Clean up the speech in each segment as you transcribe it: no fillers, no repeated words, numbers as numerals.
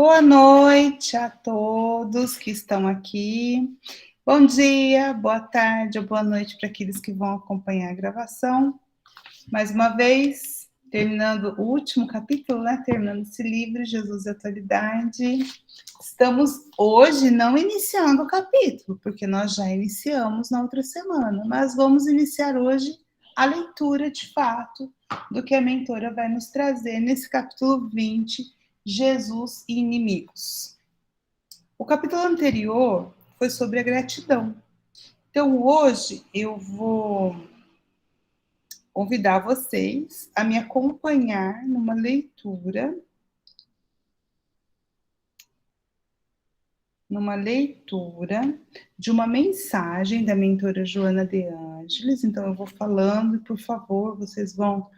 Boa noite a todos que estão aqui. Bom dia, boa tarde ou boa noite para aqueles que vão acompanhar a gravação. Mais uma vez, terminando o último capítulo, né? Terminando esse livro, Jesus e a Atualidade. Estamos hoje não iniciando o capítulo, porque nós já iniciamos na outra semana, mas vamos iniciar hoje a leitura de fato do que a mentora vai nos trazer nesse capítulo 20, Jesus e inimigos. O capítulo anterior foi sobre a gratidão. Então, hoje eu vou convidar vocês a me acompanhar numa leitura de uma mensagem da mentora Joana de Ângeles. Então, eu vou falando e, por favor, vocês vão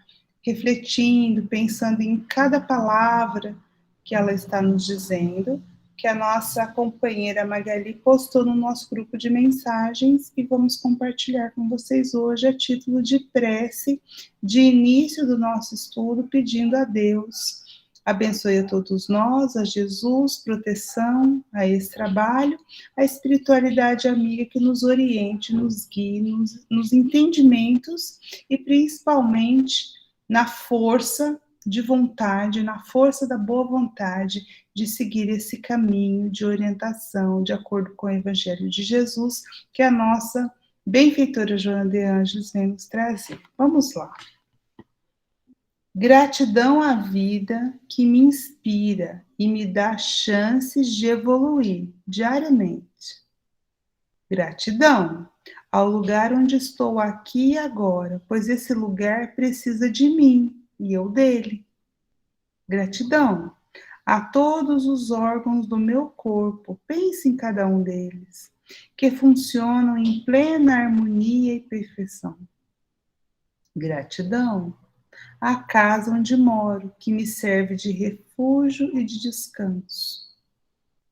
refletindo, pensando em cada palavra que ela está nos dizendo, que a nossa companheira Magali postou no nosso grupo de mensagens e vamos compartilhar com vocês hoje a título de prece de início do nosso estudo, pedindo a Deus abençoe a todos nós, a Jesus, proteção a esse trabalho, a espiritualidade amiga que nos oriente, nos guie, nos entendimentos e principalmente na força de vontade, na força da boa vontade de seguir esse caminho de orientação, de acordo com o Evangelho de Jesus, que a nossa benfeitora Joana de Ângeles vem nos trazer. Vamos lá. Gratidão à vida que me inspira e me dá chances de evoluir diariamente. Gratidão ao lugar onde estou aqui e agora, pois esse lugar precisa de mim e eu dele. Gratidão a todos os órgãos do meu corpo, pense em cada um deles, que funcionam em plena harmonia e perfeição. Gratidão à casa onde moro, que me serve de refúgio e de descanso.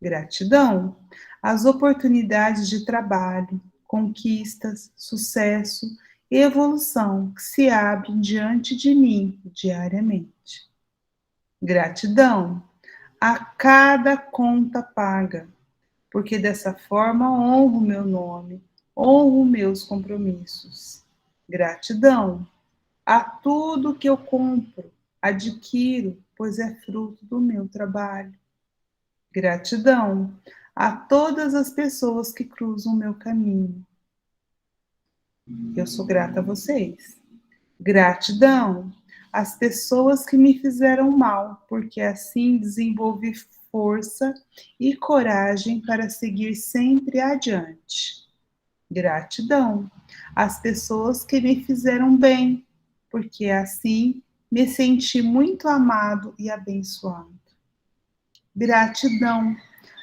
Gratidão às oportunidades de trabalho, conquistas, sucesso e evolução que se abrem diante de mim diariamente. Gratidão a cada conta paga, porque dessa forma honro meu nome, honro meus compromissos. Gratidão a tudo que eu compro, adquiro, pois é fruto do meu trabalho. Gratidão a todas as pessoas que cruzam o meu caminho. Eu sou grata a vocês. Gratidão às pessoas que me fizeram mal, porque assim desenvolvi força e coragem para seguir sempre adiante. Gratidão às pessoas que me fizeram bem, porque assim me senti muito amado e abençoado. Gratidão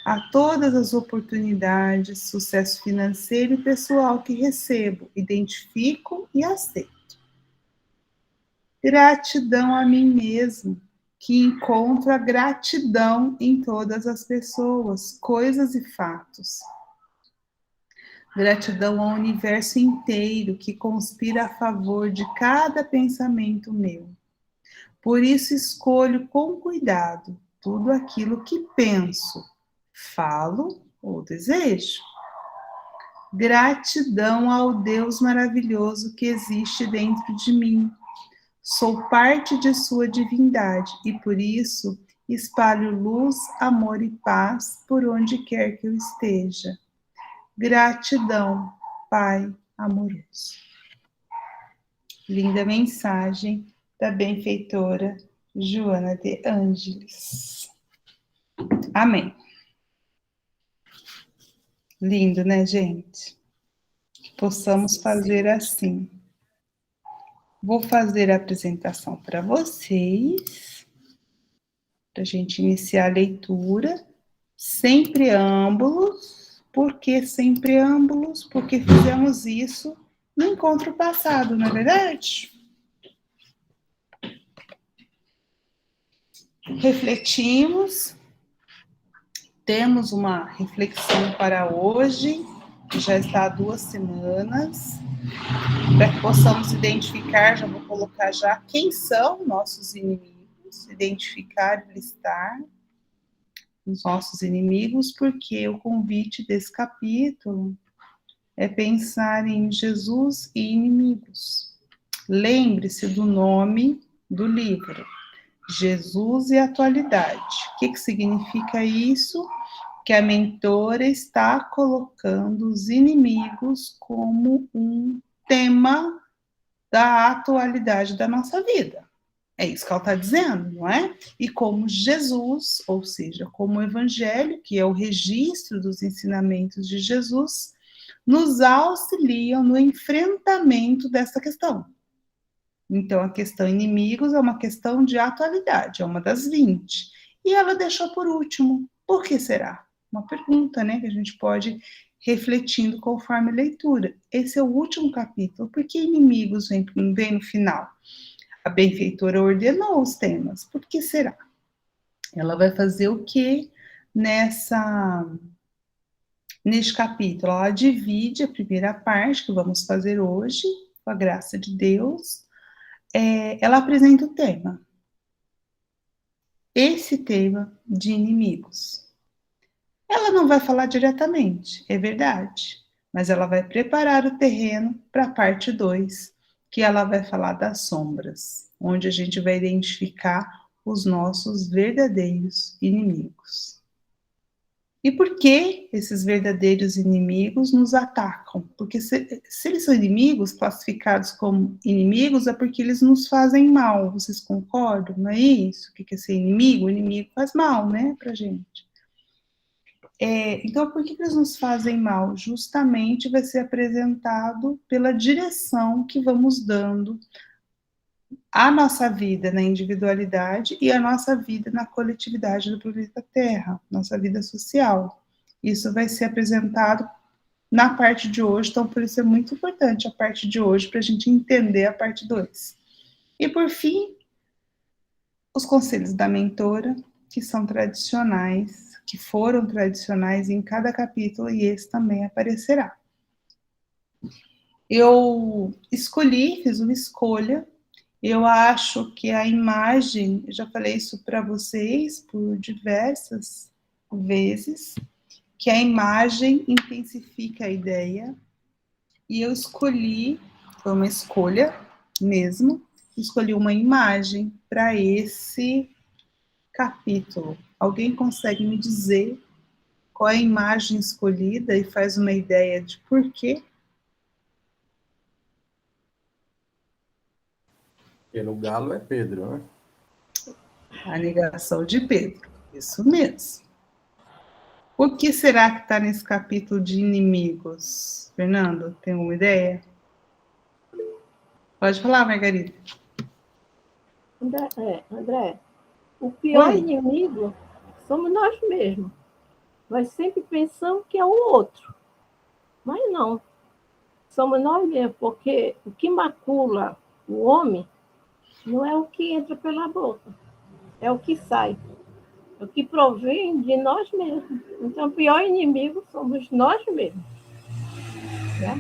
a todas as oportunidades, sucesso financeiro e pessoal que recebo, identifico e aceito. Gratidão a mim mesmo, que encontro a gratidão em todas as pessoas, coisas e fatos. Gratidão ao universo inteiro que conspira a favor de cada pensamento meu. Por isso escolho com cuidado tudo aquilo que penso, falo ou desejo. Gratidão ao Deus maravilhoso que existe dentro de mim. Sou parte de sua divindade e por isso espalho luz, amor e paz por onde quer que eu esteja. Gratidão, Pai amoroso. Linda mensagem da benfeitora Joana de Ângeles. Amém. Lindo, né, gente? Que possamos fazer assim. Vou fazer a apresentação para vocês, para a gente iniciar a leitura, sem preâmbulos. Por que sem preâmbulos? Porque fizemos isso no encontro passado, não é verdade? Refletimos, temos uma reflexão para hoje, que já está há 2 semanas, para que possamos identificar, já vou colocar já, quem são nossos inimigos, identificar e listar. os nossos inimigos, porque o convite desse capítulo é pensar em Jesus e inimigos. Lembre-se do nome do livro, Jesus e Atualidade. O que significa isso? Que a mentora está colocando os inimigos como um tema da atualidade da nossa vida. É isso que ela está dizendo, não é? E como Jesus, ou seja, como o Evangelho, que é o registro dos ensinamentos de Jesus, nos auxiliam no enfrentamento dessa questão. Então, a questão inimigos é uma questão de atualidade, é uma das 20. E ela deixou por último. Por que será? Uma pergunta, né, que a gente pode refletindo conforme a leitura. Esse é o último capítulo. Por que inimigos vem no final? A benfeitora ordenou os temas. Por que será? Ela vai fazer o que neste capítulo? Ela divide a primeira parte, que vamos fazer hoje, com a graça de Deus. Ela apresenta o tema. Esse tema de inimigos. Ela não vai falar diretamente, é verdade, mas ela vai preparar o terreno para a parte 2, que ela vai falar das sombras, onde a gente vai identificar os nossos verdadeiros inimigos. E por que esses verdadeiros inimigos nos atacam? Porque se eles são inimigos, classificados como inimigos, é porque eles nos fazem mal. Vocês concordam? Não é isso? O que é ser inimigo? O inimigo faz mal, né, pra gente. Então, por que eles nos fazem mal? Justamente vai ser apresentado pela direção que vamos dando à nossa vida na individualidade e à nossa vida na coletividade do planeta Terra, nossa vida social. Isso vai ser apresentado na parte de hoje, então por isso é muito importante a parte de hoje para a gente entender a parte 2. E por fim, os conselhos da mentora, que são tradicionais, que foram tradicionais em cada capítulo, e esse também aparecerá. Eu escolhi, fiz uma escolha. Eu acho que a imagem, eu já falei isso para vocês por diversas vezes, que a imagem intensifica a ideia, e eu escolhi, foi uma escolha mesmo, escolhi uma imagem para esse capítulo. Alguém consegue me dizer qual é a imagem escolhida e faz uma ideia de por quê? Pelo galo é Pedro, né? A negação de Pedro, isso mesmo. O que será que está nesse capítulo de inimigos? Fernando, tem alguma ideia? Pode falar, Margarida. André, o pior Oi? inimigo somos nós mesmos. Nós sempre pensamos que é o outro, mas não. Somos nós mesmos, porque o que macula o homem não é o que entra pela boca, é o que sai. É o que provém de nós mesmos. Então, o pior inimigo somos nós mesmos. Né?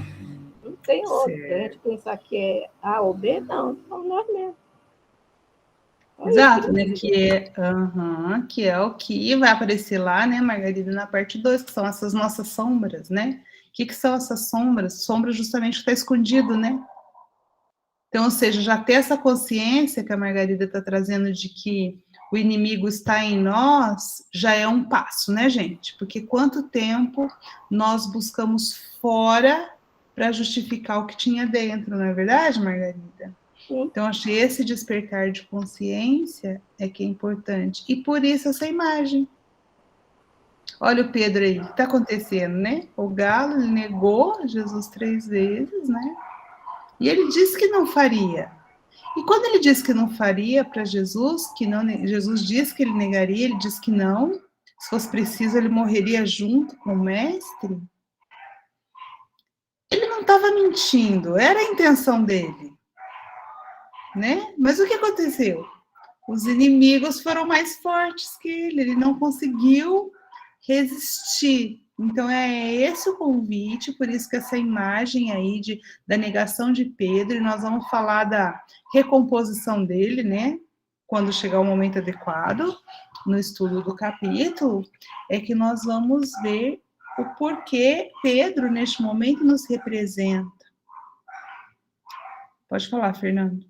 Não tem outro. Se a gente pensar que é A ou B, não, somos nós mesmos. Exato, né? Que é o que vai aparecer lá, né, Margarida, na parte 2, que são essas nossas sombras, né? O que são essas sombras? Sombra justamente que está escondido, né? Então, ou seja, já ter essa consciência que a Margarida está trazendo de que o inimigo está em nós, já é um passo, né, gente? Porque quanto tempo nós buscamos fora para justificar o que tinha dentro, não é verdade, Margarida? Sim. Então, acho que esse despertar de consciência é que é importante. E por isso essa imagem. Olha o Pedro aí, o que está acontecendo, né? O galo ele negou Jesus 3 vezes, né? E ele disse que não faria. E quando ele disse que não faria para Jesus, que não, Jesus disse que ele negaria, ele disse que não. Se fosse preciso, ele morreria junto com o mestre. Ele não estava mentindo, era a intenção dele, né? Mas o que aconteceu? Os inimigos foram mais fortes que ele não conseguiu resistir. Então, é esse o convite, por isso que essa imagem aí da negação de Pedro, e nós vamos falar da recomposição dele, né? Quando chegar o momento adequado. no estudo do capítulo, é que nós vamos ver o porquê Pedro, neste momento, nos representa. Pode falar, Fernando.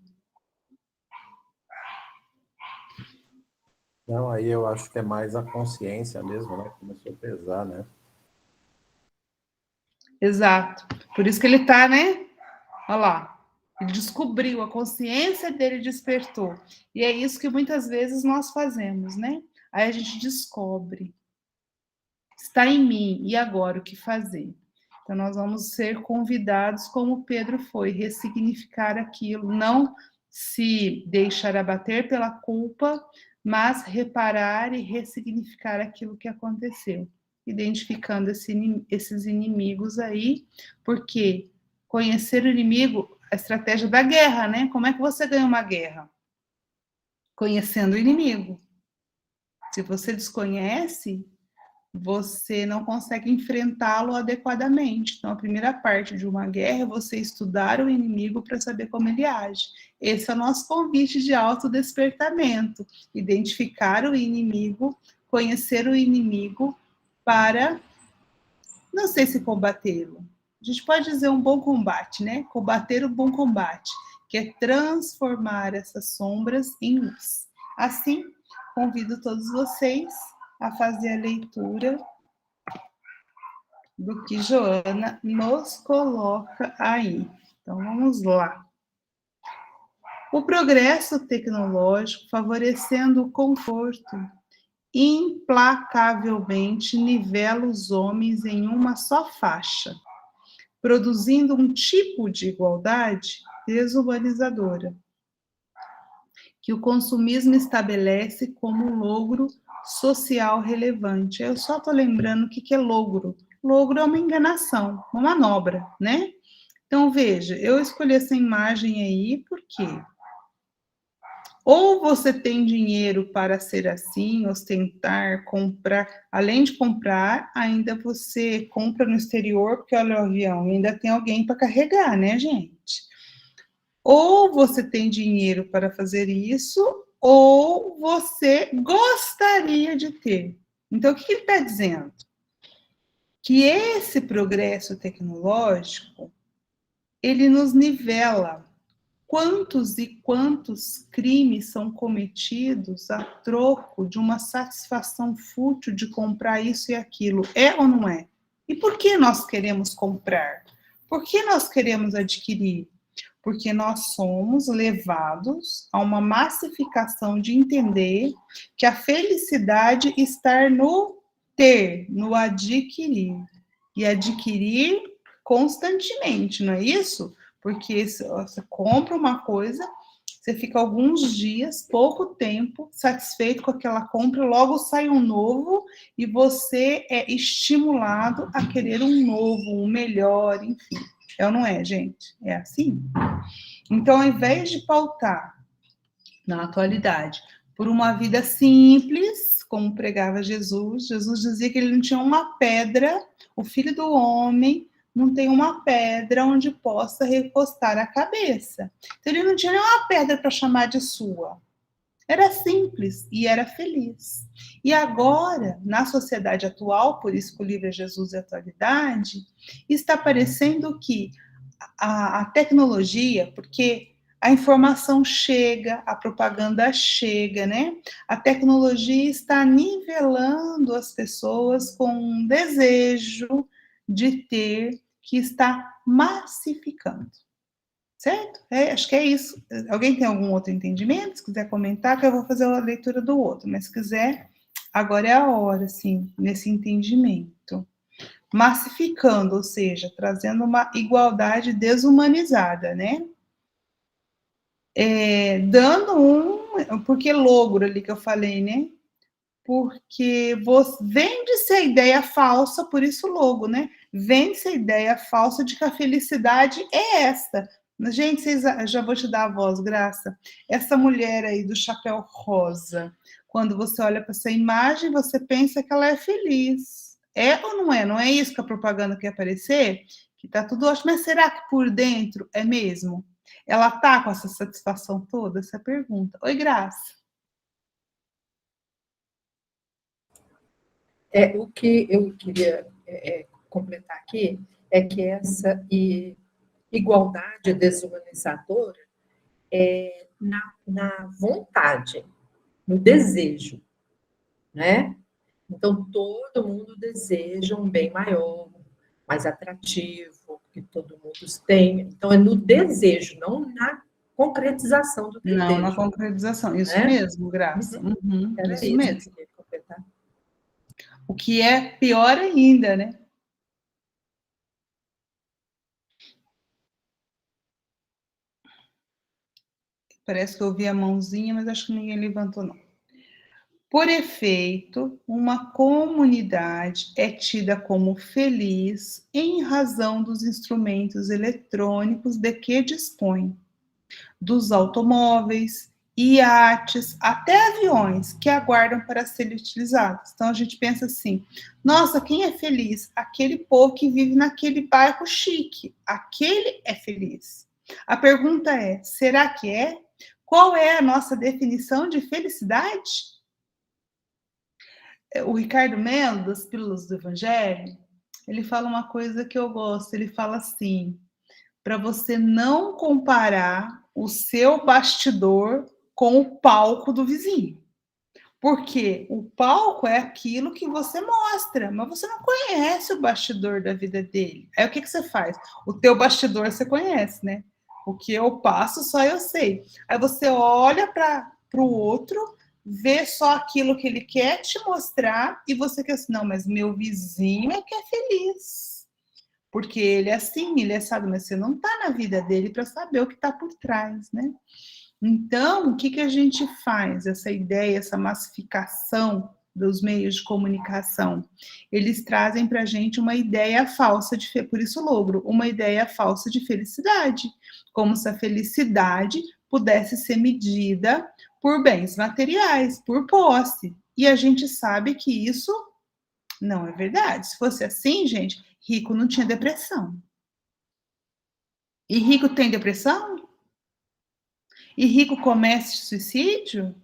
Não, aí eu acho que é mais a consciência mesmo, né? Começou a pesar, né? Exato. Por isso que ele está, né? Olha lá. Ele descobriu, a consciência dele despertou. E é isso que muitas vezes nós fazemos, né? Aí a gente descobre. Está em mim, e agora o que fazer? Então, nós vamos ser convidados, como Pedro foi, ressignificar aquilo, não se deixar abater pela culpa, mas reparar e ressignificar aquilo que aconteceu, identificando esses inimigos aí, porque conhecer o inimigo, a estratégia da guerra, né? Como é que você ganha uma guerra? Conhecendo o inimigo. Se você desconhece, você não consegue enfrentá-lo adequadamente. Então, a primeira parte de uma guerra é você estudar o inimigo para saber como ele age. Esse é o nosso convite de autodespertamento. Identificar o inimigo, conhecer o inimigo para, não sei se combatê-lo. A gente pode dizer um bom combate, né? Combater o bom combate, que é transformar essas sombras em luz. Assim, convido todos vocês a fazer a leitura do que Joana nos coloca aí. Então, vamos lá. O progresso tecnológico, favorecendo o conforto, implacavelmente nivela os homens em uma só faixa, produzindo um tipo de igualdade desumanizadora, que o consumismo estabelece como um logro social relevante. Eu só estou lembrando o que é logro. Logro é uma enganação, uma manobra, né? Então, veja, eu escolhi essa imagem aí porque ou você tem dinheiro para ser assim, ostentar, comprar, além de comprar, ainda você compra no exterior, porque olha o avião, ainda tem alguém para carregar, né, gente? Ou você tem dinheiro para fazer isso, ou você gostaria de ter. Então, o que ele está dizendo? Que esse progresso tecnológico, ele nos nivela. Quantos e quantos crimes são cometidos a troco de uma satisfação fútil de comprar isso e aquilo? É ou não é? E por que nós queremos comprar? Por que nós queremos adquirir? Porque nós somos levados a uma massificação de entender que a felicidade está no ter, no adquirir. E adquirir constantemente, não é isso? Porque você compra uma coisa, você fica alguns dias, pouco tempo, satisfeito com aquela compra, logo sai um novo e você é estimulado a querer um novo, um melhor, enfim. É ou não é, gente? É assim? Então, ao invés de pautar na atualidade por uma vida simples, como pregava Jesus, Jesus dizia que ele não tinha uma pedra, o filho do homem não tem uma pedra onde possa recostar a cabeça. Então, ele não tinha nenhuma pedra para chamar de sua. Era simples e era feliz. E agora, na sociedade atual, por isso que o livro é Jesus e a Atualidade, está parecendo que a tecnologia, porque a informação chega, a propaganda chega, né? A tecnologia está nivelando as pessoas com um desejo de ter que está massificando. Certo? Acho que é isso. Alguém tem algum outro entendimento? Se quiser comentar, que eu vou fazer a leitura do outro. Mas se quiser, agora é a hora, assim, nesse entendimento. Massificando, ou seja, trazendo uma igualdade desumanizada, né? Dando porque logro ali que eu falei, né? Porque vende-se a ideia falsa, por isso logo, né? Vende-se a ideia falsa de que a felicidade é esta. Gente, já vou te dar a voz, Graça. Essa mulher aí do chapéu rosa, quando você olha para essa imagem, você pensa que ela é feliz. É ou não é? Não é isso que a propaganda quer aparecer? Que tá tudo ótimo, mas será que por dentro é mesmo? Ela tá com essa satisfação toda? Essa é a pergunta. Oi, Graça. O que eu queria completar aqui é que essa igualdade desumanizadora é na vontade, no desejo, né? Então, todo mundo deseja um bem maior, mais atrativo, que todo mundo tenha. Então, é no desejo, não na concretização do desejo. Não, na concretização. Isso mesmo, Graça. Era isso isso mesmo. que eu queria completar. O que é pior ainda, né? Parece que eu vi a mãozinha, mas acho que ninguém levantou, não. Por efeito, uma comunidade é tida como feliz em razão dos instrumentos eletrônicos de que dispõe, dos automóveis, iates, até aviões que aguardam para serem utilizados. Então a gente pensa assim: nossa, quem é feliz? Aquele povo que vive naquele bairro chique. Aquele é feliz. A pergunta é: será que é? Qual é a nossa definição de felicidade? O Ricardo Melo, das Pílulas do Evangelho, ele fala uma coisa que eu gosto. Ele fala assim: para você não comparar o seu bastidor com o palco do vizinho. Porque o palco é aquilo que você mostra, mas você não conhece o bastidor da vida dele. Aí o que você faz? O teu bastidor você conhece, né? O que eu passo só eu sei. Aí você olha para o outro, vê só aquilo que ele quer te mostrar e você quer assim, não, mas meu vizinho é que é feliz. Porque ele é assim, ele é sábio, mas você não está na vida dele para saber o que está por trás, né? Então, o que, que a gente faz? Essa ideia, essa massificação dos meios de comunicação, eles trazem para a gente uma ideia falsa de, por isso logro, uma ideia falsa de felicidade, como se a felicidade pudesse ser medida por bens materiais, por posse. E a gente sabe que isso não é verdade. Se fosse assim, gente, rico não tinha depressão. E rico tem depressão? E rico comete suicídio?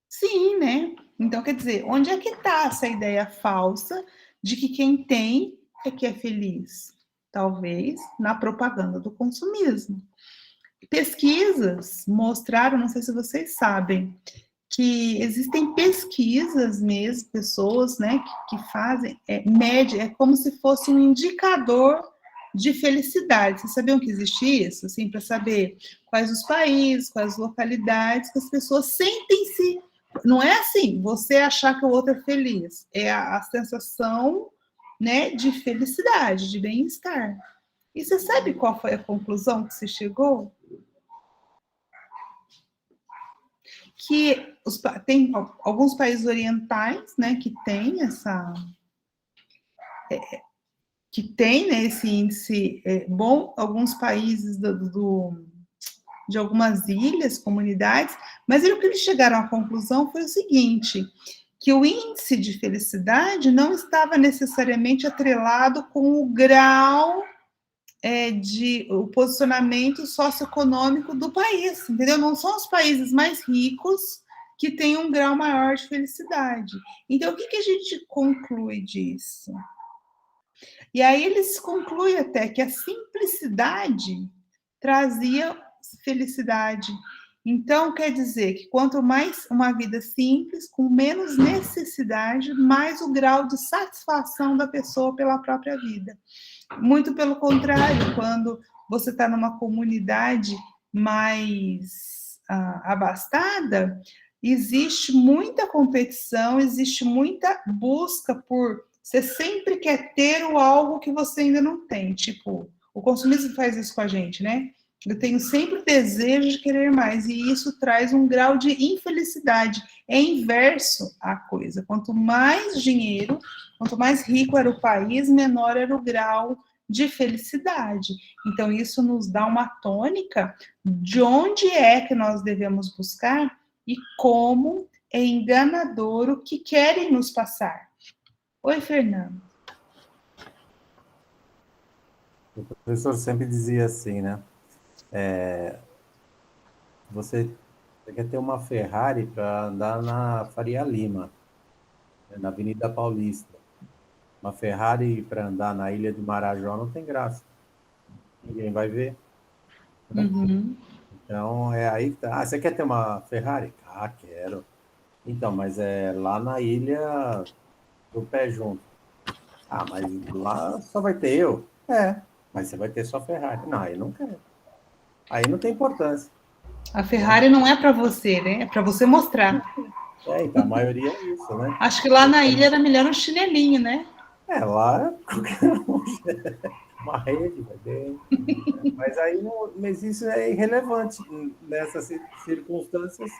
Sim, né? Então, quer dizer, onde é que está essa ideia falsa de que quem tem é que é feliz? Talvez na propaganda do consumismo. Pesquisas mostraram, não sei se vocês sabem, que existem pesquisas mesmo, pessoas, né, que fazem média, é como se fosse um indicador de felicidade. Vocês sabiam que existe isso? Assim, para saber quais os países, quais as localidades que as pessoas sentem-se. Não é assim, você achar que o outro é feliz, é a sensação, né, de felicidade, de bem-estar. E você sabe qual foi a conclusão que se chegou? Que tem alguns países orientais, né, que tem essa que tem, né, esse índice bom, alguns países de algumas ilhas, comunidades, mas o que eles chegaram à conclusão foi o seguinte, que o índice de felicidade não estava necessariamente atrelado com o grau de o posicionamento socioeconômico do país, entendeu? Não são os países mais ricos que têm um grau maior de felicidade. Então, o que a gente conclui disso? E aí eles concluem até que a simplicidade trazia felicidade. Então, quer dizer que quanto mais uma vida simples, com menos necessidade, mais o grau de satisfação da pessoa pela própria vida. Muito pelo contrário, quando você está numa comunidade mais abastada, existe muita competição, existe muita busca por. Você sempre quer ter algo que você ainda não tem. Tipo, o consumismo faz isso com a gente, né? Eu tenho sempre o desejo de querer mais, e isso traz um grau de infelicidade. É inverso a coisa. Quanto mais dinheiro, quanto mais rico era o país, menor era o grau de felicidade. Então, isso nos dá uma tônica de onde é que nós devemos buscar e como é enganador o que querem nos passar. Oi, Fernando. O professor sempre dizia assim, né? Você quer ter uma Ferrari para andar na Faria Lima, na Avenida Paulista. Uma Ferrari para andar na ilha de Marajó não tem graça. Ninguém vai ver. Uhum. Então, é aí que tá. Ah, você quer ter uma Ferrari? Ah, quero. Então, mas é lá na ilha do pé junto. Ah, mas lá só vai ter eu? É, mas você vai ter só Ferrari. Não, aí não quero. Aí não tem importância. A Ferrari não é para você, né? É para você mostrar. É, então, a maioria é isso, né? Acho que lá na ilha era melhor um chinelinho, né? É, lá qualquer um, uma rede, vai bem. Mas aí não, mas isso é irrelevante nessas circunstâncias.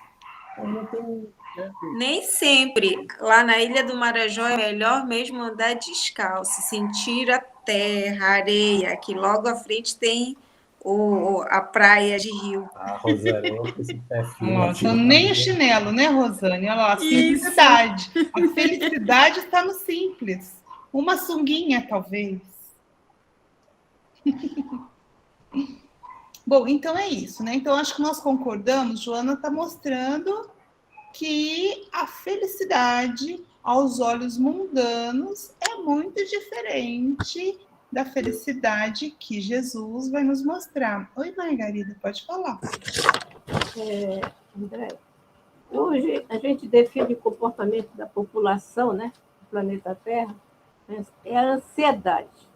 Não tem, né? Nem sempre. Lá na Ilha do Marajó é melhor mesmo andar descalço, sentir a terra, a areia, que logo à frente tem a praia de Rio. A Rosane, eu com esse pé fino aqui. Então, nem o chinelo, né, Rosane? Olha lá, a simplicidade. A felicidade está no simples. Uma sunguinha, talvez. Bom, então é isso, né? Então, acho que nós concordamos, Joana está mostrando que a felicidade aos olhos mundanos é muito diferente da felicidade que Jesus vai nos mostrar. Oi, Margarida, pode falar. André, hoje a gente define o comportamento da população, né, do planeta Terra, é a ansiedade.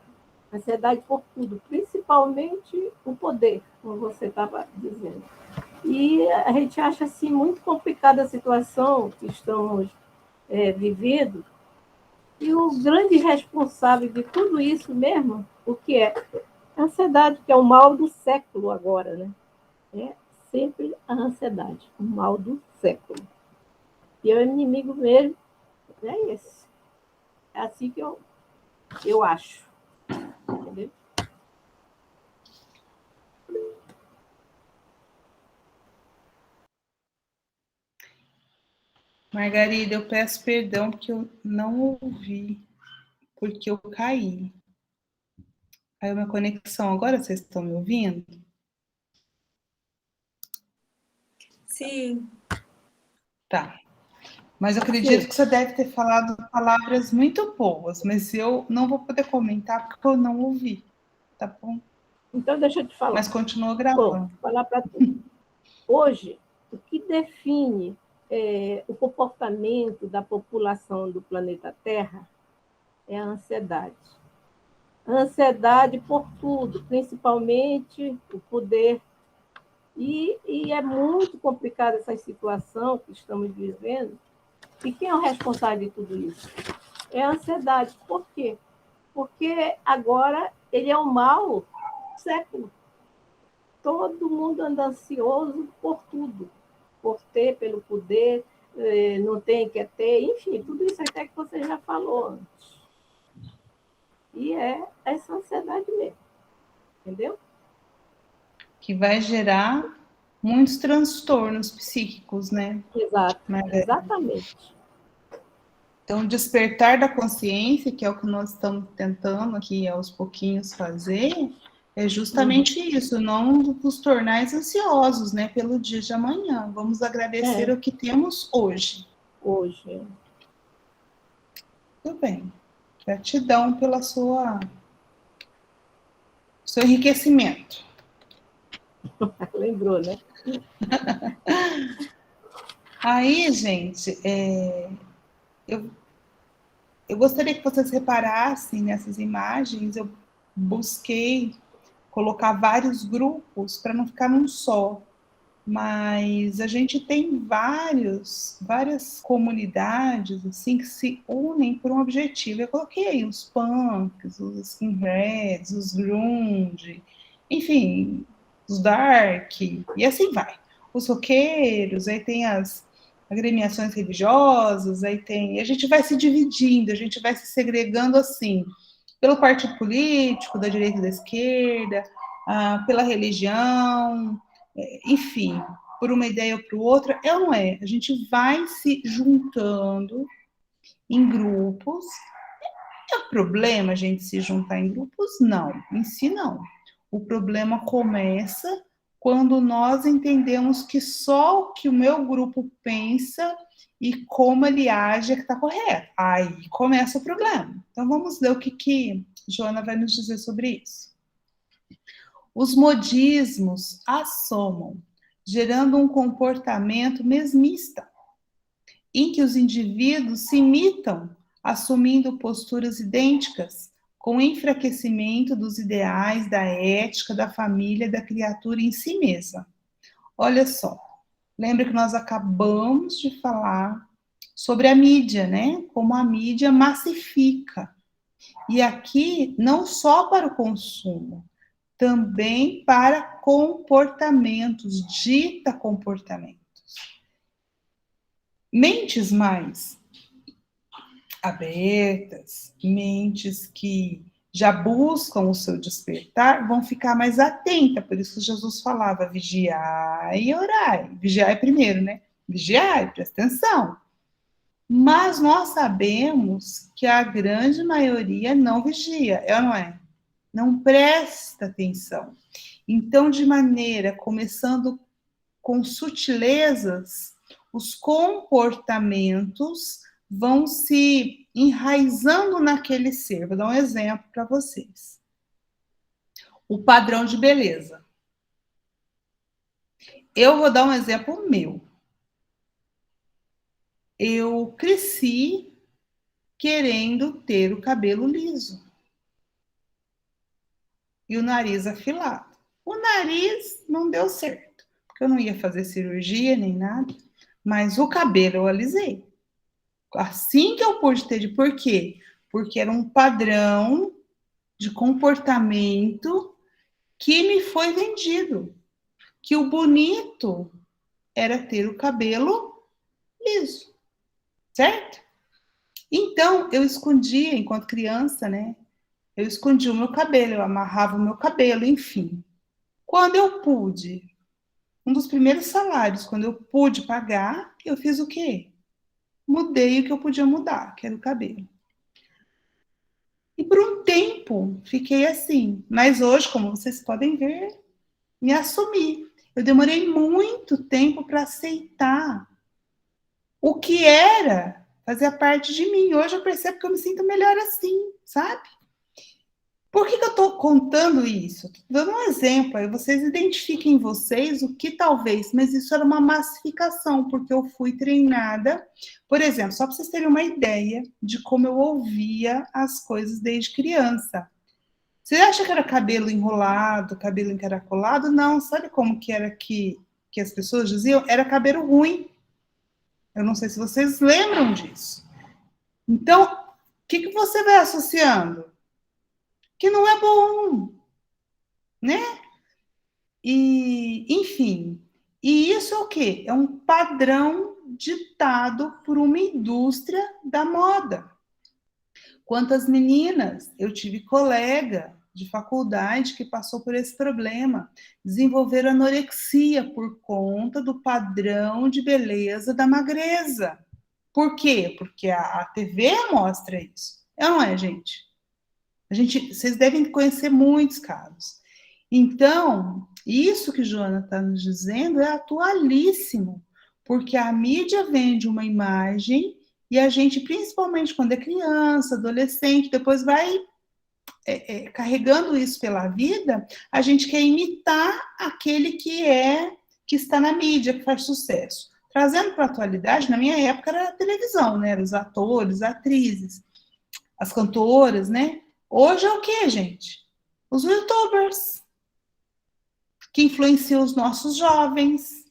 Ansiedade por tudo, principalmente o poder, como você estava dizendo. E a gente acha assim, muito complicada a situação que estamos vivendo. E o grande responsável de tudo isso mesmo, o que é? A ansiedade, que é o mal do século agora, né? É sempre a ansiedade, o mal do século. E é o inimigo mesmo, é esse. É assim que eu acho. Entendeu? Margarida, eu peço perdão porque eu não ouvi, porque eu caí. Aí a minha conexão, agora vocês estão me ouvindo? Sim. Tá. Mas eu acredito que você deve ter falado palavras muito boas, mas eu não vou poder comentar porque eu não ouvi, tá bom? Então, deixa eu te falar. Mas continua Bom, gravando. vou falar para tu. Hoje, o que define o comportamento da população do planeta Terra é a ansiedade. A ansiedade por tudo, principalmente o poder. E é muito complicada essa situação que estamos vivendo. E quem é o responsável de tudo isso? É a ansiedade. Por quê? Porque agora ele é o mal do século. Todo mundo anda ansioso por tudo. Por ter, pelo poder, não tem, quer ter, enfim, tudo isso até que você já falou antes. E é essa ansiedade mesmo. Entendeu? Que vai gerar muitos transtornos psíquicos, né? Exato, exatamente. Então, despertar da consciência, que é o que nós estamos tentando aqui aos pouquinhos fazer, é justamente isso, não nos tornar ansiosos, né, pelo dia de amanhã. Vamos agradecer o que temos hoje. Hoje. Tudo bem. Gratidão pela seu enriquecimento. Lembrou, né? Aí, gente, eu gostaria que vocês reparassem nessas imagens, eu busquei colocar vários grupos para não ficar num só, mas a gente tem várias comunidades assim que se unem por um objetivo. Eu coloquei aí os punks, os skinheads, os grunge, enfim, os dark, e assim vai. Os roqueiros, aí tem as agremiações religiosas, aí tem. A gente vai se dividindo, a gente vai se segregando assim, pelo partido político, da direita e da esquerda, pela religião, enfim, por uma ideia ou por outra, é ou não é? A gente vai se juntando em grupos. É o problema a gente se juntar em grupos? Não, em si não. O problema começa quando nós entendemos que só o que o meu grupo pensa e como ele age é que está correto. Aí começa o problema. Então vamos ver o que Joana vai nos dizer sobre isso. Os modismos assomam, gerando um comportamento mesmista, em que os indivíduos se imitam, assumindo posturas idênticas, com enfraquecimento dos ideais, da ética, da família, da criatura em si mesma. Olha só, lembra que nós acabamos de falar sobre a mídia, né? Como a mídia massifica. E aqui, não só para o consumo, também para comportamentos, dita comportamentos. Mentes mais abertas, mentes que já buscam o seu despertar, vão ficar mais atentas. Por isso que Jesus falava, vigiai e orai. Vigiai primeiro, né? Vigiai, presta atenção. Mas nós sabemos que a grande maioria não vigia, é ou não é? Não presta atenção. Então, de maneira, começando com sutilezas, os comportamentos vão se enraizando naquele ser. Vou dar um exemplo para vocês. O padrão de beleza. Eu vou dar um exemplo meu. Eu cresci querendo ter o cabelo liso e o nariz afilado. O nariz não deu certo, porque eu não ia fazer cirurgia nem nada, mas o cabelo eu alisei. Assim que eu pude ter, por quê? Porque era um padrão de comportamento que me foi vendido, que o bonito era ter o cabelo liso, certo? Então, eu escondia, enquanto criança, né? Eu escondia o meu cabelo, eu amarrava o meu cabelo, enfim. Quando eu pude, um dos primeiros salários, quando eu pude pagar, eu fiz o quê? Mudei o que eu podia mudar, que era o cabelo. E por um tempo, fiquei assim. Mas hoje, como vocês podem ver, me assumi. Eu demorei muito tempo para aceitar o que era, fazia parte de mim. Hoje eu percebo que eu me sinto melhor assim, sabe? Por que eu estou contando isso? Tô dando um exemplo, aí vocês identifiquem em vocês o que talvez, mas isso era uma massificação, porque eu fui treinada, por exemplo, só para vocês terem uma ideia de como eu ouvia as coisas desde criança. Você acha que era cabelo enrolado, cabelo encaracolado? Não, sabe como que era que as pessoas diziam? Era cabelo ruim. Eu não sei se vocês lembram disso. Então, o que você vai associando? Que não é bom, né? E, enfim, e isso é o quê? É um padrão ditado por uma indústria da moda. Quantas meninas, eu tive colega de faculdade que passou por esse problema, desenvolveram anorexia por conta do padrão de beleza da magreza. Por quê? Porque a TV mostra isso. É ou não é, gente? Vocês devem conhecer muitos casos. Então, isso que Joana está nos dizendo é atualíssimo, porque a mídia vende uma imagem e a gente, principalmente quando é criança, adolescente, depois vai carregando isso pela vida, a gente quer imitar aquele que está na mídia, que faz sucesso. Trazendo para a atualidade, na minha época era a televisão, né? Os atores, atrizes, as cantoras, né? Hoje é o que, gente? Os youtubers, que influenciam os nossos jovens.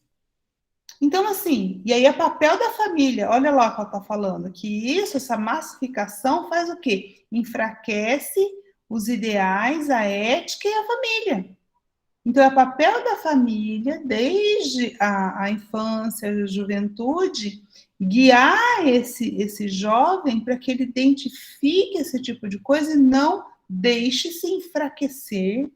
Então, assim, e aí é papel da família, olha lá o que ela está falando, que essa massificação faz o quê? Enfraquece os ideais, a ética e a família. Então, é papel da família, desde a infância, a juventude, guiar esse jovem para que ele identifique esse tipo de coisa e não deixe se enfraquecer,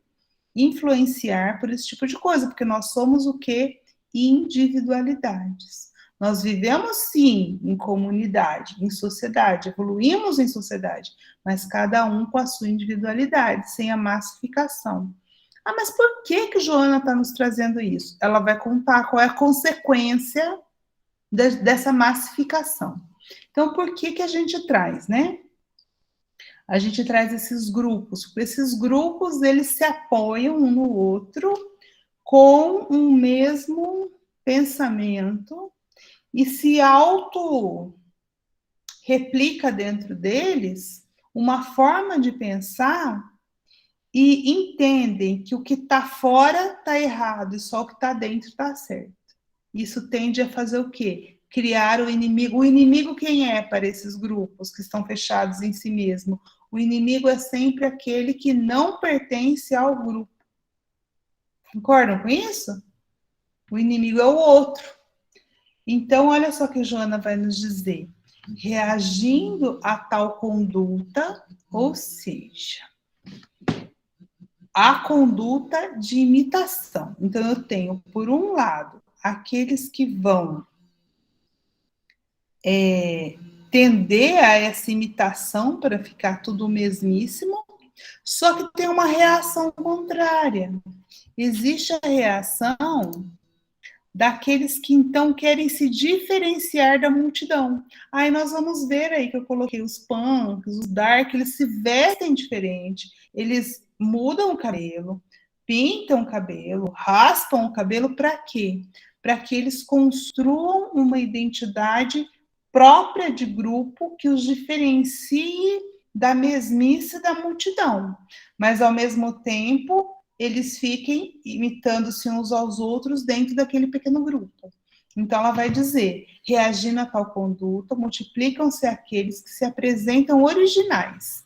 influenciar por esse tipo de coisa, porque nós somos o quê? Individualidades. Nós vivemos, sim, em comunidade, em sociedade, evoluímos em sociedade, mas cada um com a sua individualidade, sem a massificação. Ah, mas por que Joana está nos trazendo isso? Ela vai contar qual é a consequência dessa massificação. Então, por que a gente traz, né? A gente traz esses grupos, porque esses grupos, eles se apoiam um no outro com um mesmo pensamento e se auto-replica dentro deles uma forma de pensar e entendem que o que está fora está errado e só o que está dentro está certo. Isso tende a fazer o quê? Criar o inimigo. O inimigo quem é para esses grupos que estão fechados em si mesmo? O inimigo é sempre aquele que não pertence ao grupo. Concordam com isso? O inimigo é o outro. Então, olha só o que a Joana vai nos dizer. Reagindo a tal conduta, ou seja, a conduta de imitação. Então, eu tenho, por um lado, aqueles que vão tender a essa imitação para ficar tudo mesmíssimo, só que tem uma reação contrária. Existe a reação daqueles que, então, querem se diferenciar da multidão. Aí nós vamos ver aí que eu coloquei os punks, os dark, eles se vestem diferente, eles mudam o cabelo, pintam o cabelo, raspam o cabelo, para quê? Para que eles construam uma identidade própria de grupo que os diferencie da mesmice da multidão, mas ao mesmo tempo eles fiquem imitando-se uns aos outros dentro daquele pequeno grupo. Então ela vai dizer, reagindo a tal conduta, multiplicam-se aqueles que se apresentam originais,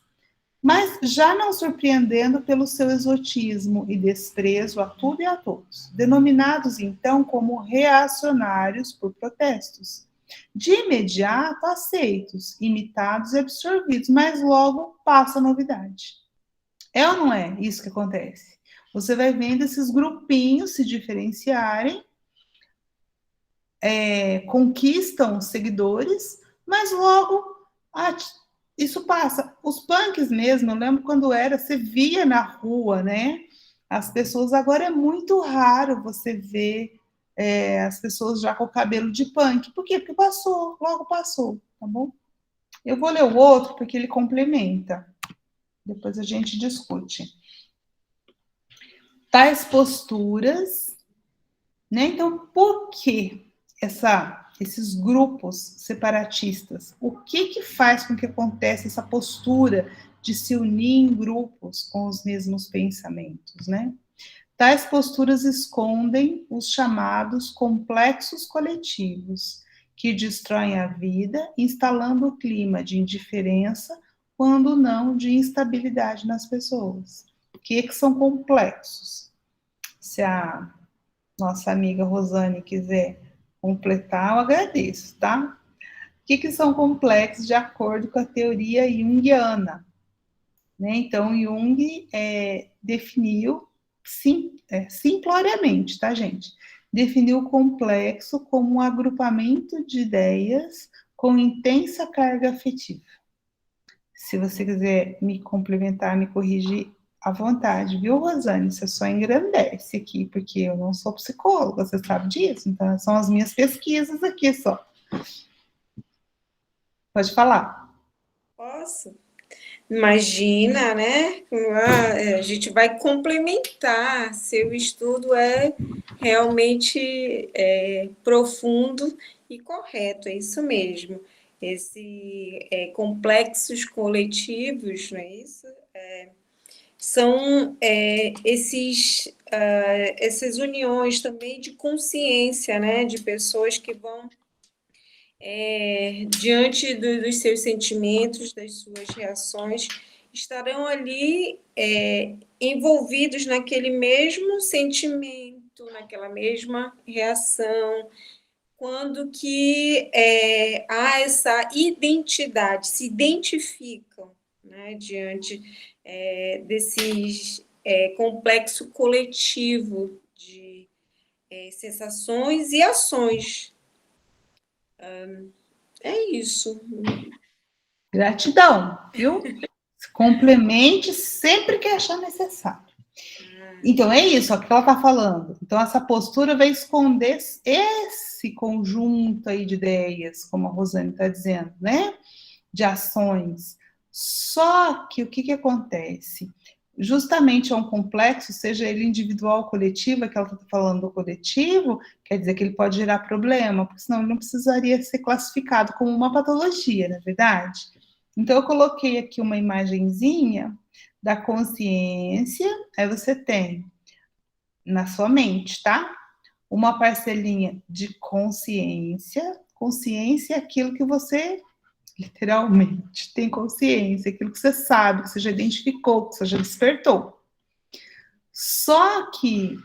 mas já não surpreendendo pelo seu exotismo e desprezo a tudo e a todos, denominados então como reacionários por protestos. De imediato aceitos, imitados e absorvidos, mas logo passa a novidade. É ou não é isso que acontece? Você vai vendo esses grupinhos se diferenciarem, conquistam seguidores, mas logo isso passa. Os punks mesmo, eu lembro quando você via na rua, né? As pessoas, agora é muito raro você ver as pessoas já com o cabelo de punk. Por quê? Porque passou, logo passou, tá bom? Eu vou ler o outro porque ele complementa. Depois a gente discute. Tais posturas, né? Então, por que esses grupos separatistas? O que faz com que aconteça essa postura de se unir em grupos com os mesmos pensamentos, né? Tais posturas escondem os chamados complexos coletivos, que destroem a vida, instalando o clima de indiferença, quando não de instabilidade nas pessoas. O que são complexos? Se a nossa amiga Rosane quiser completar, eu agradeço, tá? O que são complexos de acordo com a teoria junguiana? Né? Então, Jung definiu simploriamente, tá, gente? Definiu o complexo como um agrupamento de ideias com intensa carga afetiva. Se você quiser me complementar, me corrigir à vontade, viu, Rosane? Você só engrandece aqui, porque eu não sou psicóloga, você sabe disso? Então, são as minhas pesquisas aqui só. Pode falar. Posso? Imagina, né? A gente vai complementar. Seu estudo é realmente profundo e correto, é isso mesmo. Complexos coletivos, não é isso? São essas uniões também de consciência, né? De pessoas que vão diante dos seus sentimentos, das suas reações, estarão ali envolvidos naquele mesmo sentimento, naquela mesma reação, quando que há essa identidade, se identificam, né, diante desses complexo coletivo de sensações e ações. É isso. Gratidão, viu? Complemente sempre que achar necessário. Então, é isso, ó, que ela está falando. Então, essa postura vai esconder esse conjunto aí de ideias, como a Rosane está dizendo, né? De ações. Só que o que acontece? Justamente é um complexo, seja ele individual ou coletivo, que ela está falando do coletivo, quer dizer que ele pode gerar problema, porque senão ele não precisaria ser classificado como uma patologia, não é verdade? Então, eu coloquei aqui uma imagenzinha da consciência, aí você tem na sua mente, tá? Uma parcelinha de consciência. Consciência é aquilo que você literalmente tem consciência, aquilo que você sabe, que você já identificou, que você já despertou. Só que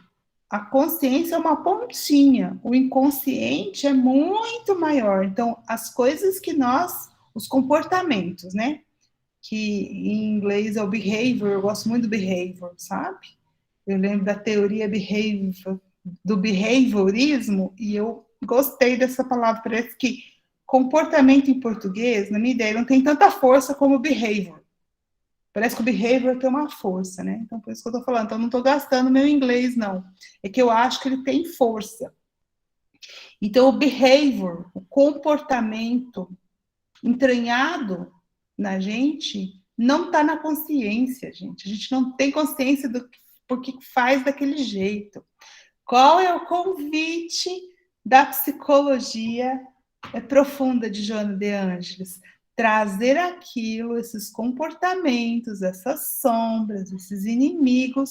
a consciência é uma pontinha, o inconsciente é muito maior. Então, as coisas que os comportamentos, né? Que em inglês é o behavior, eu gosto muito do behavior, sabe? Eu lembro da teoria do behaviorismo, e eu gostei dessa palavra, parece que comportamento em português, na minha ideia, não tem tanta força como o behavior. Parece que o behavior tem uma força, né? Então, por isso que eu tô falando. Então, não tô gastando meu inglês, não. É que eu acho que ele tem força. Então, o behavior, o comportamento entranhado na gente, não está na consciência, gente. A gente não tem consciência do porquê faz daquele jeito. Qual é o convite da psicologia profunda de Joana de Ângeles? Trazer aquilo, esses comportamentos, essas sombras, esses inimigos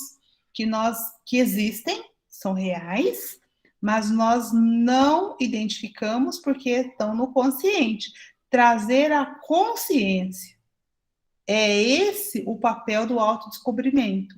que existem, são reais, mas nós não identificamos porque estão no consciente. Trazer a consciência. É esse o papel do autodescobrimento.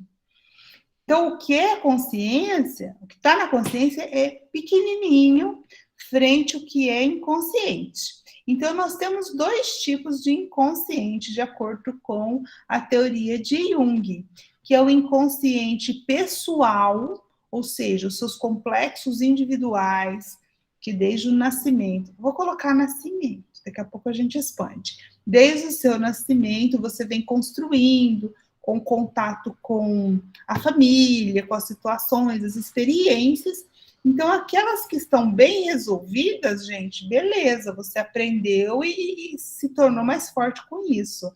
Então, o que é consciência? O que está na consciência é pequenininho frente ao que é inconsciente. Então, nós temos dois tipos de inconsciente, de acordo com a teoria de Jung, que é o inconsciente pessoal, ou seja, os seus complexos individuais, que desde o nascimento, vou colocar nascimento, daqui a pouco a gente expande. Desde o seu nascimento, você vem construindo, com contato com a família, com as situações, as experiências. Então, aquelas que estão bem resolvidas, gente, beleza, você aprendeu e se tornou mais forte com isso.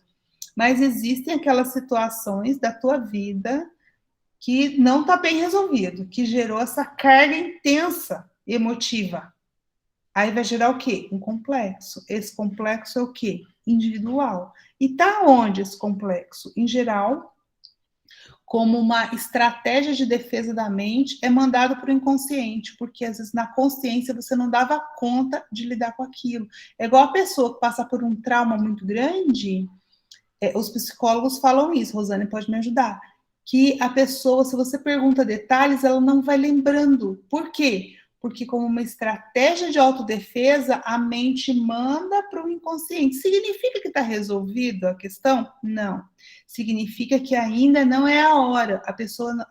Mas existem aquelas situações da tua vida que não está bem resolvido, que gerou essa carga intensa emotiva. Aí vai gerar o quê? Um complexo. Esse complexo é o quê? Individual. E tá onde esse complexo? Em geral, como uma estratégia de defesa da mente, é mandado para o inconsciente, porque às vezes na consciência você não dava conta de lidar com aquilo. É igual a pessoa que passa por um trauma muito grande, os psicólogos falam isso, Rosane pode me ajudar, que a pessoa, se você pergunta detalhes, ela não vai lembrando. Por quê? Porque como uma estratégia de autodefesa, a mente manda para o inconsciente. Significa que está resolvida a questão? Não. Significa que ainda não é a hora.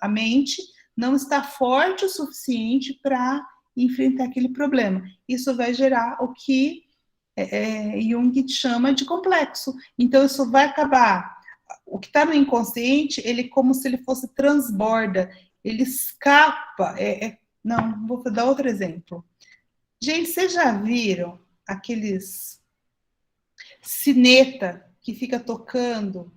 A mente não está forte o suficiente para enfrentar aquele problema. Isso vai gerar o que Jung chama de complexo. Então, isso vai acabar. O que está no inconsciente, ele como se ele fosse transborda, ele escapa. Não, vou dar outro exemplo. Gente, vocês já viram aqueles sineta que fica tocando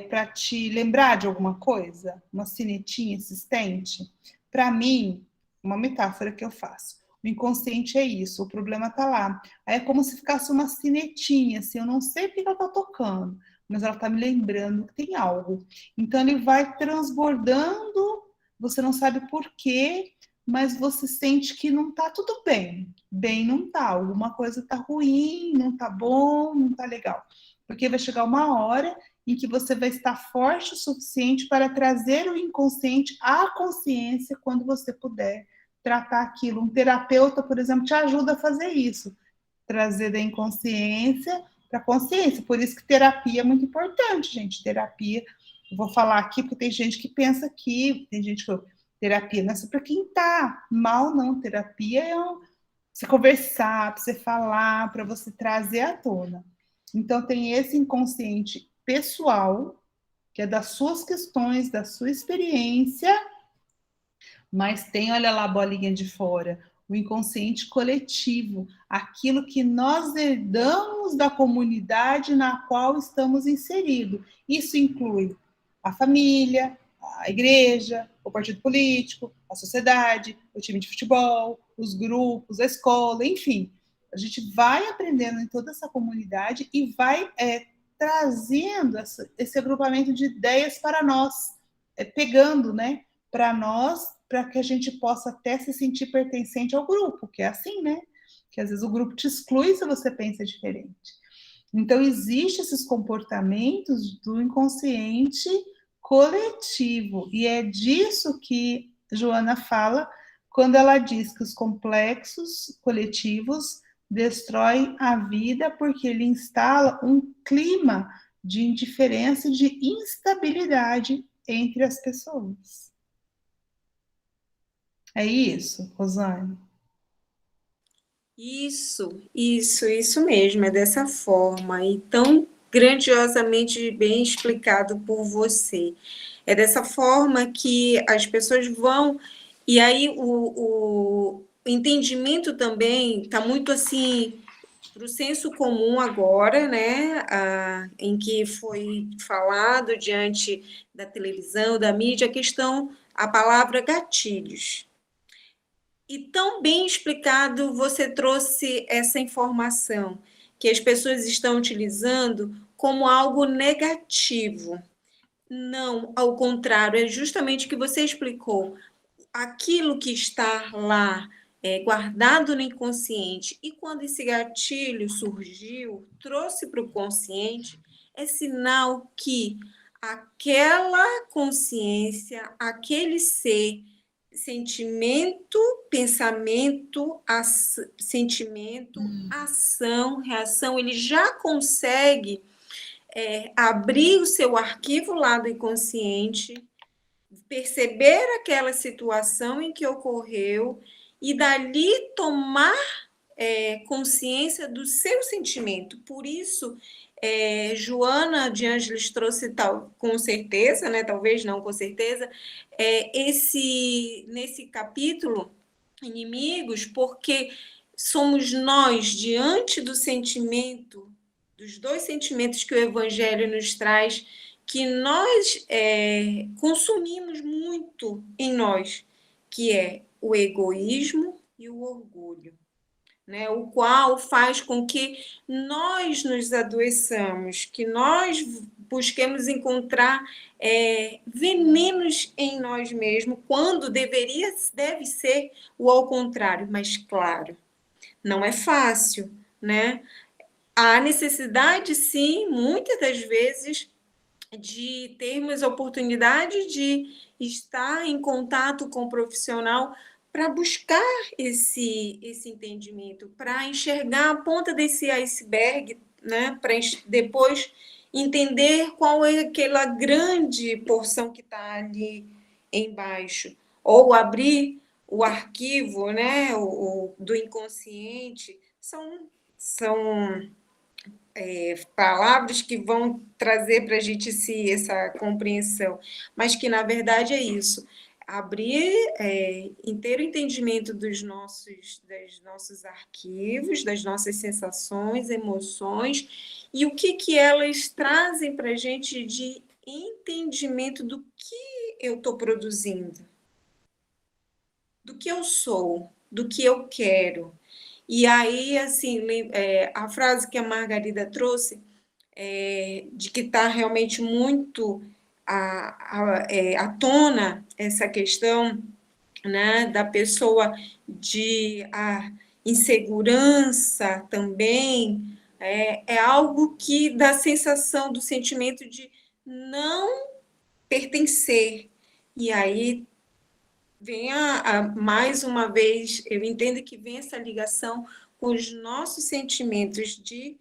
para te lembrar de alguma coisa? Uma sinetinha insistente? Para mim, uma metáfora que eu faço. O inconsciente é isso, o problema está lá. Aí é como se ficasse uma sinetinha, assim, eu não sei porque ela está tocando, mas ela está me lembrando que tem algo. Então, ele vai transbordando, você não sabe por quê, mas você sente que não está tudo bem. Bem não está, alguma coisa está ruim, não está bom, não está legal. Porque vai chegar uma hora em que você vai estar forte o suficiente para trazer o inconsciente à consciência quando você puder tratar aquilo. Um terapeuta, por exemplo, te ajuda a fazer isso. Trazer da inconsciência para a consciência. Por isso que terapia é muito importante, gente. Terapia, eu vou falar aqui porque tem gente que pensa que, tem gente que terapia não é só para quem está mal, não. Terapia é você conversar, para você falar, para você trazer à tona. Então, tem esse inconsciente pessoal, que é das suas questões, da sua experiência, mas tem, olha lá a bolinha de fora, o inconsciente coletivo, aquilo que nós herdamos da comunidade na qual estamos inseridos. Isso inclui a família, a igreja, o partido político, a sociedade, o time de futebol, os grupos, a escola, enfim. A gente vai aprendendo em toda essa comunidade e vai trazendo esse agrupamento de ideias para nós, pegando, né, para nós, para que a gente possa até se sentir pertencente ao grupo, que é assim, né? Que às vezes o grupo te exclui se você pensa diferente. Então, existem esses comportamentos do inconsciente coletivo, e é disso que Joana fala quando ela diz que os complexos coletivos destroem a vida porque ele instala um clima de indiferença e de instabilidade entre as pessoas. É isso, Rosane? Isso mesmo, é dessa forma, e tão grandiosamente bem explicado por você. É dessa forma que as pessoas vão, e aí o entendimento também está muito assim, para o senso comum agora, né, em que foi falado diante da televisão, da mídia, a palavra gatilhos. E tão bem explicado você trouxe essa informação, que as pessoas estão utilizando como algo negativo. Não, ao contrário, é justamente o que você explicou. Aquilo que está lá guardado no inconsciente, e quando esse gatilho surgiu, trouxe para o consciente, é sinal que aquela consciência, aquele ser, sentimento, pensamento, sentimento, ação, reação, ele já consegue abrir o seu arquivo lá do inconsciente, perceber aquela situação em que ocorreu e dali tomar consciência do seu sentimento. Por isso, Joana de Ângeles trouxe com certeza, né, talvez não com certeza, nesse capítulo, inimigos, porque somos nós, diante do sentimento, dos dois sentimentos que o Evangelho nos traz, que nós consumimos muito em nós, que é o egoísmo e o orgulho, né? O qual faz com que nós nos adoeçamos, que nós busquemos encontrar venenos em nós mesmos, quando deve ser o ao contrário, mas claro, não é fácil, né? Há necessidade, sim, muitas das vezes, de termos a oportunidade de estar em contato com o profissional para buscar esse entendimento, para enxergar a ponta desse iceberg, né? Para depois entender qual é aquela grande porção que está ali embaixo, ou abrir o arquivo, né? Do inconsciente. São palavras que vão trazer para a gente essa compreensão, mas que, na verdade, é isso. Abrir inteiro entendimento dos nossos arquivos, das nossas sensações, emoções, e o que elas trazem para a gente de entendimento do que eu estou produzindo, do que eu sou, do que eu quero. E aí, assim, a frase que a Margarida trouxe, de que está realmente muito à tona essa questão, né, da pessoa de insegurança também, é algo que dá a sensação do sentimento de não pertencer. E aí vem mais uma vez, eu entendo que vem essa ligação com os nossos sentimentos de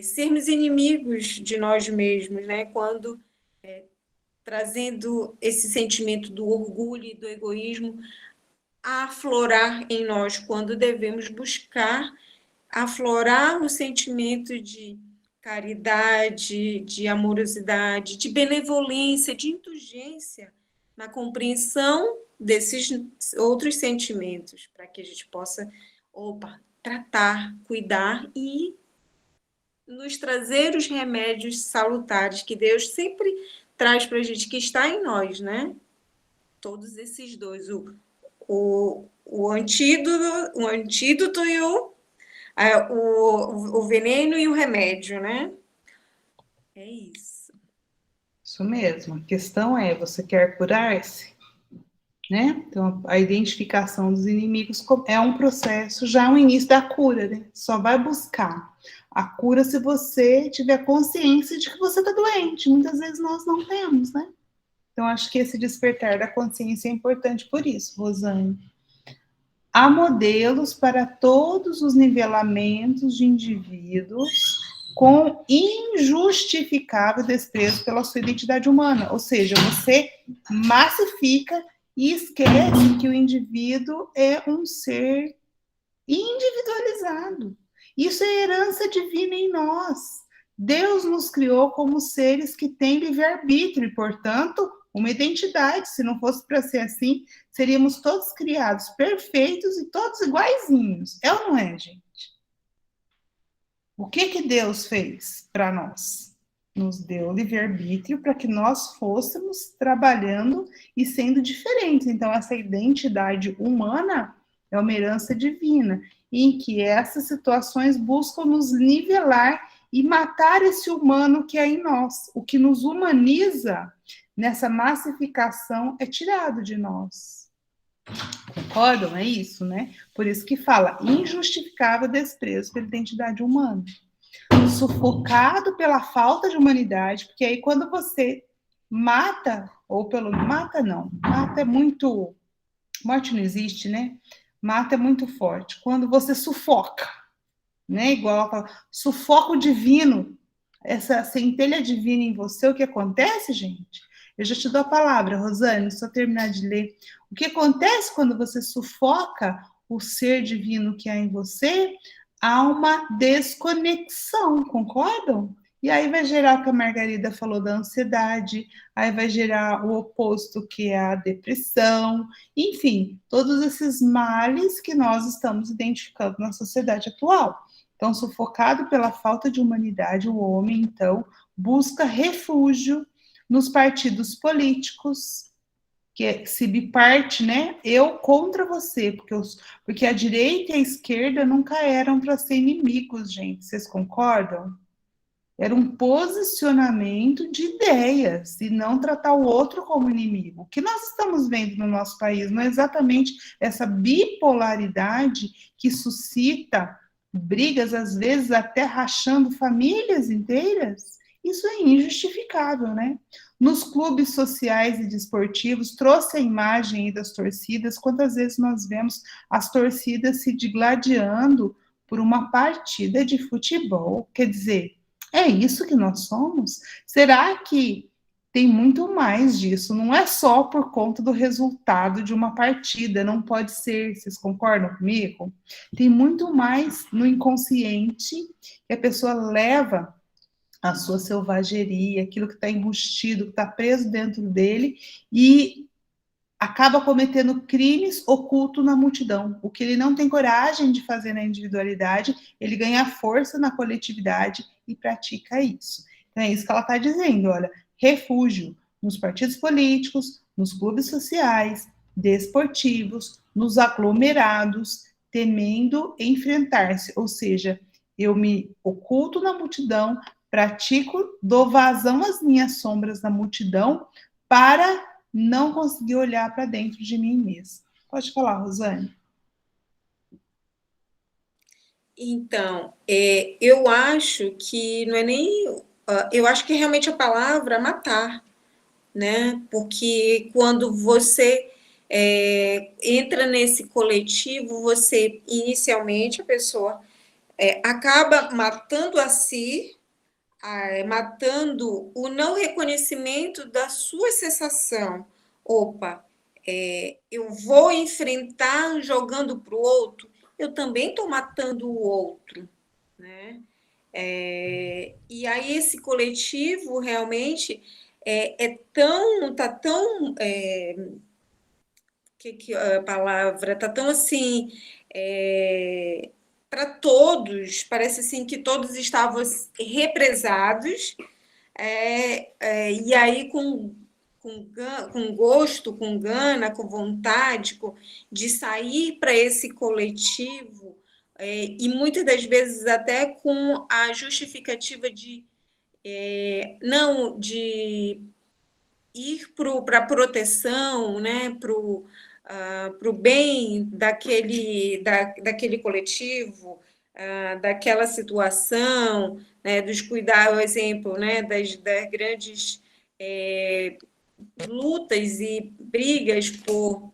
sermos inimigos de nós mesmos, né? Quando trazendo esse sentimento do orgulho e do egoísmo a aflorar em nós, quando devemos buscar aflorar o sentimento de caridade, de amorosidade, de benevolência, de indulgência, na compreensão desses outros sentimentos, para que a gente possa, tratar, cuidar e nos trazer os remédios salutares que Deus sempre traz para a gente, que está em nós, né? Todos esses dois, o antídoto e o veneno e o remédio, né? É isso. Isso mesmo. A questão é, você quer curar-se? Né? Então, a identificação dos inimigos é um processo, já o início da cura, né? Só vai buscar a cura se você tiver consciência de que você está doente. Muitas vezes nós não temos, né? Então, acho que esse despertar da consciência é importante por isso, Rosane. Há modelos para todos os nivelamentos de indivíduos com injustificável desprezo pela sua identidade humana. Ou seja, você massifica e esquece que o indivíduo é um ser individualizado. Isso é herança divina em nós. Deus nos criou como seres que têm livre-arbítrio e, portanto, uma identidade. Se não fosse para ser assim, seríamos todos criados perfeitos e todos iguaizinhos. É ou não é, gente? O que Deus fez para nós? Nos deu livre-arbítrio para que nós fôssemos trabalhando e sendo diferentes. Então, essa identidade humana é uma herança divina, em que essas situações buscam nos nivelar e matar esse humano que é em nós. O que nos humaniza nessa massificação é tirado de nós. Concordam? É isso, né? Por isso que fala injustificável desprezo pela identidade humana. Sufocado pela falta de humanidade, porque aí quando você mata, ou pelo mata não, mata é muito, morte não existe, né? Mata é muito forte. Quando você sufoca, né? Igual fala, sufoca o divino, essa centelha divina em você, o que acontece, gente? Eu já te dou a palavra, Rosane, só terminar de ler. O que acontece quando você sufoca o ser divino que há em você? Há uma desconexão, concordam? E aí vai gerar o que a Margarida falou da ansiedade, aí vai gerar o oposto, que é a depressão, enfim, todos esses males que nós estamos identificando na sociedade atual. Então, sufocado pela falta de humanidade, o homem, então, busca refúgio nos partidos políticos, que se biparte, né? Eu contra você, porque a direita e a esquerda nunca eram para ser inimigos, gente. Vocês concordam? Era um posicionamento de ideias e não tratar o outro como inimigo. O que nós estamos vendo no nosso país não é exatamente essa bipolaridade que suscita brigas, às vezes até rachando famílias inteiras? Isso é injustificável, né? Nos clubes sociais e desportivos, trouxe a imagem aí das torcidas. Quantas vezes nós vemos as torcidas se digladiando por uma partida de futebol? Quer dizer, é isso que nós somos? Será que tem muito mais disso? Não é só por conta do resultado de uma partida, não pode ser, vocês concordam comigo? Tem muito mais no inconsciente que a pessoa leva a sua selvageria, aquilo que está embustido, que está preso dentro dele, e acaba cometendo crimes ocultos na multidão. O que ele não tem coragem de fazer na individualidade, ele ganha força na coletividade e pratica isso. Então é isso que ela está dizendo, olha, refúgio nos partidos políticos, nos clubes sociais, desportivos, nos aglomerados, temendo enfrentar-se, ou seja, eu me oculto na multidão, pratico, dou vazão às minhas sombras na multidão para não conseguir olhar para dentro de mim mesma. Pode falar, Rosane. Então, eu acho que não é nem... eu acho que realmente a palavra é matar, né? Porque quando você entra nesse coletivo, você, inicialmente, a pessoa acaba matando a si, matando o não reconhecimento da sua sensação. Opa, eu vou enfrentar jogando para o outro, eu também estou matando o outro, né? E aí esse coletivo realmente tá tão, que a palavra, tá tão assim, para todos, parece assim que todos estavam represados, e aí com gosto, com gana, com vontade de sair para esse coletivo, e muitas das vezes até com a justificativa de não, de ir para a proteção, né, para o bem daquele coletivo, daquela situação, né, dos cuidados, o exemplo, né, das grandes lutas e brigas por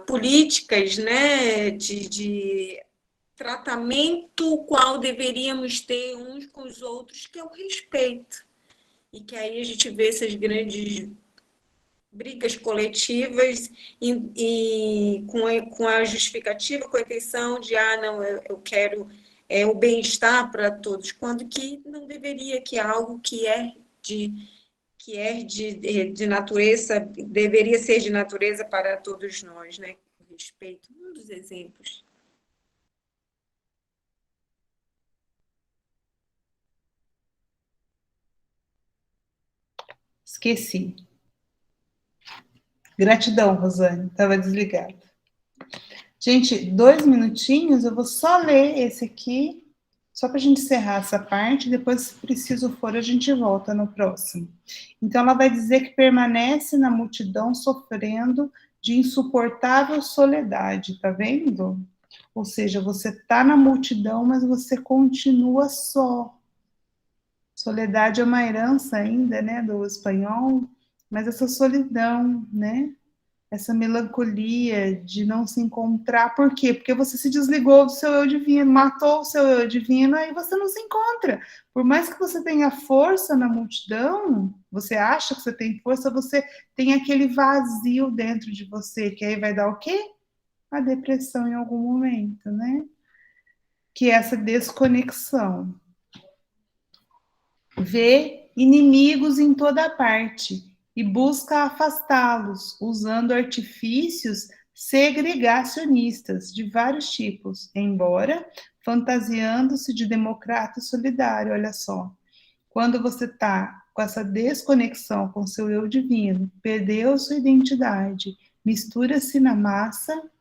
políticas, né, de tratamento qual deveríamos ter uns com os outros, que é o respeito. E que aí a gente vê essas grandes brigas coletivas e com a justificativa, com a intenção de, não, eu quero o bem-estar para todos, quando que não deveria, que é algo que é de natureza, deveria ser de natureza para todos nós, né? O respeito, um dos exemplos. Esqueci. Gratidão, Rosane, estava desligada. Gente, 2 minutinhos, eu vou só ler esse aqui, só para a gente encerrar essa parte, depois, se preciso for, a gente volta no próximo. Então, ela vai dizer que permanece na multidão sofrendo de insuportável soledade, tá vendo? Ou seja, você está na multidão, mas você continua só. Soledade é uma herança ainda, né, do espanhol, mas essa solidão, né, essa melancolia de não se encontrar. Por quê? Porque você se desligou do seu eu divino, matou o seu eu divino, aí você não se encontra. Por mais que você tenha força na multidão, você acha que você tem força, você tem aquele vazio dentro de você, que aí vai dar o quê? A depressão em algum momento, né? Que é essa desconexão. Vê inimigos em toda parte e busca afastá-los, usando artifícios segregacionistas de vários tipos, embora fantasiando-se de democrata e solidário. Olha só, quando você está com essa desconexão com seu eu divino, perdeu sua identidade, mistura-se na massa,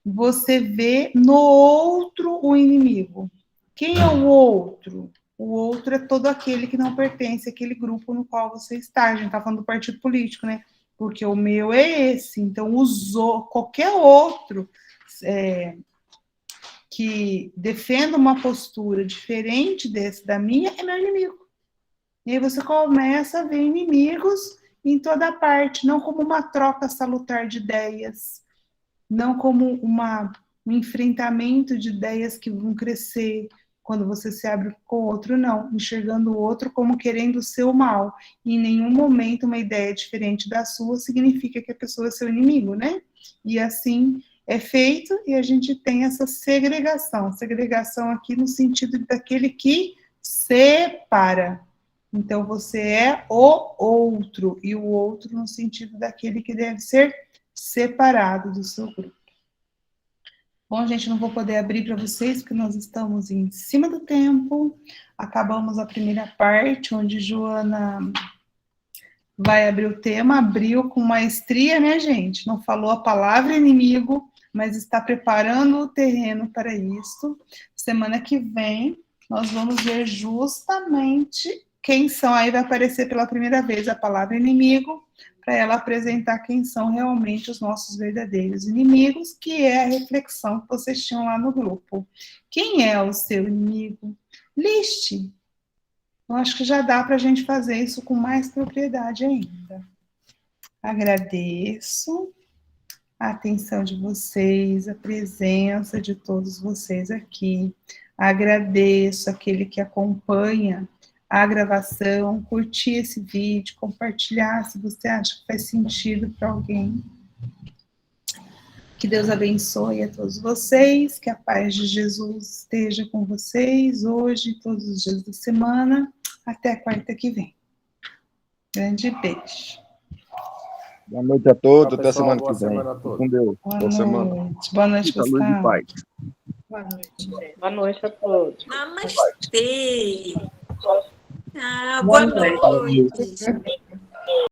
você vê no outro o inimigo. Quem é o outro? O outro é todo aquele que não pertence àquele grupo no qual você está. A gente está falando do partido político, né? Porque o meu é esse. Então, usou qualquer outro que defenda uma postura diferente desse da minha, é meu inimigo. E aí você começa a ver inimigos em toda parte, não como uma troca salutar de ideias, não como um enfrentamento de ideias que vão crescer quando você se abre com o outro, não, enxergando o outro como querendo o seu mal. E em nenhum momento uma ideia diferente da sua significa que a pessoa é seu inimigo, né? E assim é feito, e a gente tem essa segregação aqui no sentido daquele que separa. Então, você é o outro, e o outro no sentido daquele que deve ser separado do seu grupo. Bom, gente, não vou poder abrir para vocês, porque nós estamos em cima do tempo. Acabamos a primeira parte, onde Joana vai abrir o tema. Abriu com maestria, né, gente? Não falou a palavra inimigo, mas está preparando o terreno para isso. Semana que vem, nós vamos ver justamente quem são. Aí vai aparecer pela primeira vez a palavra inimigo, para ela apresentar quem são realmente os nossos verdadeiros inimigos, que é a reflexão que vocês tinham lá no grupo. Quem é o seu inimigo? Liste. Eu acho que já dá para a gente fazer isso com mais propriedade ainda. Agradeço a atenção de vocês, a presença de todos vocês aqui. Agradeço aquele que acompanha a gravação, curtir esse vídeo, compartilhar se você acha que faz sentido para alguém. Que Deus abençoe a todos vocês, que a paz de Jesus esteja com vocês hoje e todos os dias da semana. Até quarta que vem. Grande beijo. Boa noite a todos, Tchau, até pessoal. semana Boa que vem. semana a todos. Com Deus. Boa semana. Noite. Boa noite, Muita luz e Gustavo. paz. Boa noite, gente. Boa noite a todos. Namastê. Ah, Boa boa noite. noite.